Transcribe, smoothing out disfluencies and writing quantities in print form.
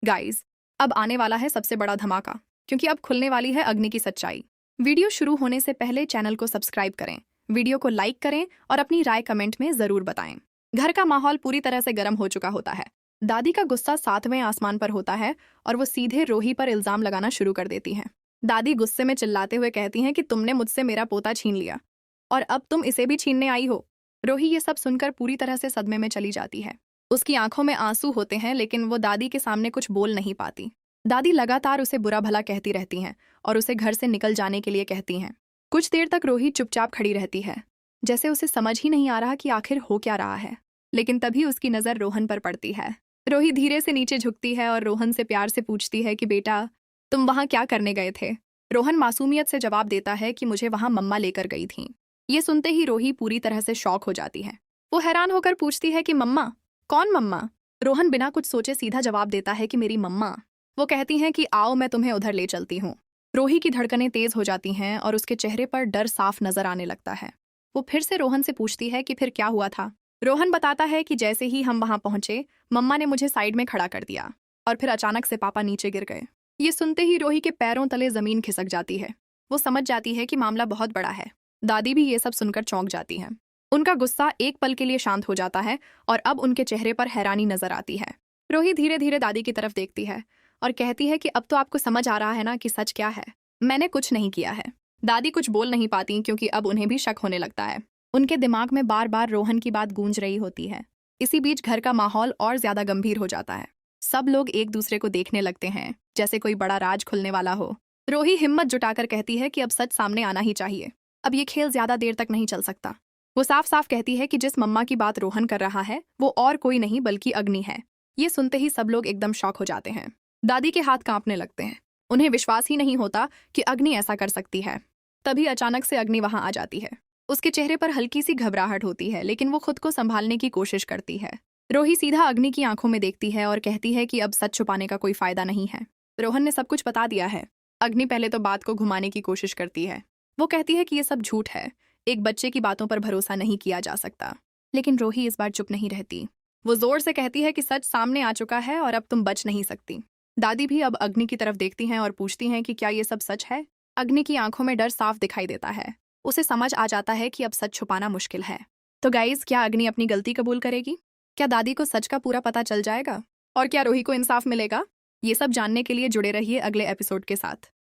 Guys, अब आने वाला है सबसे बड़ा धमाका, क्योंकि अब खुलने वाली है अग्नि की सच्चाई। वीडियो शुरू होने से पहले चैनल को सब्सक्राइब करें, वीडियो को लाइक करें और अपनी राय कमेंट में जरूर बताएं। घर का माहौल पूरी तरह से गर्म हो चुका होता है। दादी का गुस्सा 7वें आसमान पर होता है और वो सीधे रोही पर इल्जाम लगाना शुरू कर देती हैं। दादी गुस्से में चिल्लाते हुए कहती हैं कि तुमने मुझसे मेरा पोता छीन लिया और अब तुम इसे भी छीनने आई हो। रोही ये सब सुनकर पूरी तरह से सदमे में चली जाती है। उसकी आंखों में आंसू होते हैं, लेकिन वो दादी के सामने कुछ बोल नहीं पाती। दादी लगातार उसे बुरा भला कहती रहती हैं और उसे घर से निकल जाने के लिए कहती हैं। कुछ देर तक रोही चुपचाप खड़ी रहती है, जैसे उसे समझ ही नहीं आ रहा कि आखिर हो क्या रहा है। लेकिन तभी उसकी नज़र रोहन पर पड़ती है। रोही धीरे से नीचे झुकती है और रोहन से प्यार से पूछती है कि बेटा, तुम वहाँ क्या करने गए थे? रोहन मासूमियत से जवाब देता है कि मुझे वहाँ मम्मा लेकर गई थीं। ये सुनते ही रोही पूरी तरह से शॉक हो जाती है। वो हैरान होकर पूछती है कि मम्मा? कौन मम्मा? रोहन बिना कुछ सोचे सीधा जवाब देता है कि मेरी मम्मा। वो कहती हैं कि आओ, मैं तुम्हें उधर ले चलती हूँ। रोही की धड़कनें तेज हो जाती हैं और उसके चेहरे पर डर साफ नजर आने लगता है। वो फिर से रोहन से पूछती है कि फिर क्या हुआ था? रोहन बताता है कि जैसे ही हम वहां पहुंचे, मम्मा ने मुझे साइड में खड़ा कर दिया और फिर अचानक से पापा नीचे गिर गए। ये सुनते ही रोही के पैरों तले जमीन खिसक जाती है। वो समझ जाती है कि मामला बहुत बड़ा है। दादी भी ये सब सुनकर चौंक जाती हैं। उनका गुस्सा एक पल के लिए शांत हो जाता है और अब उनके चेहरे पर हैरानी नजर आती है। रोही धीरे धीरे दादी की तरफ देखती है और कहती है कि अब तो आपको समझ आ रहा है ना कि सच क्या है। मैंने कुछ नहीं किया है। दादी कुछ बोल नहीं पाती, क्योंकि अब उन्हें भी शक होने लगता है। उनके दिमाग में बार बार रोहन की बात गूंज रही होती है। इसी बीच घर का माहौल और ज्यादा गंभीर हो जाता है। सब लोग एक दूसरे को देखने लगते हैं, जैसे कोई बड़ा राज खुलने वाला हो। रोही हिम्मत जुटाकर कहती है कि अब सच सामने आना ही चाहिए। अब ये खेल ज्यादा देर तक नहीं चल सकता। वो साफ साफ कहती है कि जिस मम्मा की बात रोहन कर रहा है वो और कोई नहीं बल्कि अग्नि है। ये सुनते ही सब लोग एकदम शॉक हो जाते हैं। दादी के हाथ कांपने लगते हैं। उन्हें विश्वास ही नहीं होता कि अग्नि ऐसा कर सकती है। तभी अचानक से अग्नि वहां आ जाती है। उसके चेहरे पर हल्की सी घबराहट होती है, लेकिन वो खुद को संभालने की कोशिश करती है। रोही सीधा अग्नि की आंखों में देखती है और कहती है कि अब सच छुपाने का कोई फायदा नहीं है। रोहन ने सब कुछ बता दिया है। अग्नि पहले तो बात को घुमाने की कोशिश करती है। वो कहती है कि ये सब झूठ है, एक बच्चे की बातों पर भरोसा नहीं किया जा सकता। लेकिन रोही इस बार चुप नहीं रहती। वो जोर से कहती है कि सच सामने आ चुका है और अब तुम बच नहीं सकती। दादी भी अब अग्नि की तरफ देखती हैं और पूछती हैं कि क्या ये सब सच है? अग्नि की आंखों में डर साफ दिखाई देता है। उसे समझ आ जाता है कि अब सच छुपाना मुश्किल है। तो गाइज, क्या अग्नि अपनी गलती कबूल करेगी? क्या दादी को सच का पूरा पता चल जाएगा? और क्या रोही को इंसाफ मिलेगा? ये सब जानने के लिए जुड़े रहिए अगले एपिसोड के साथ।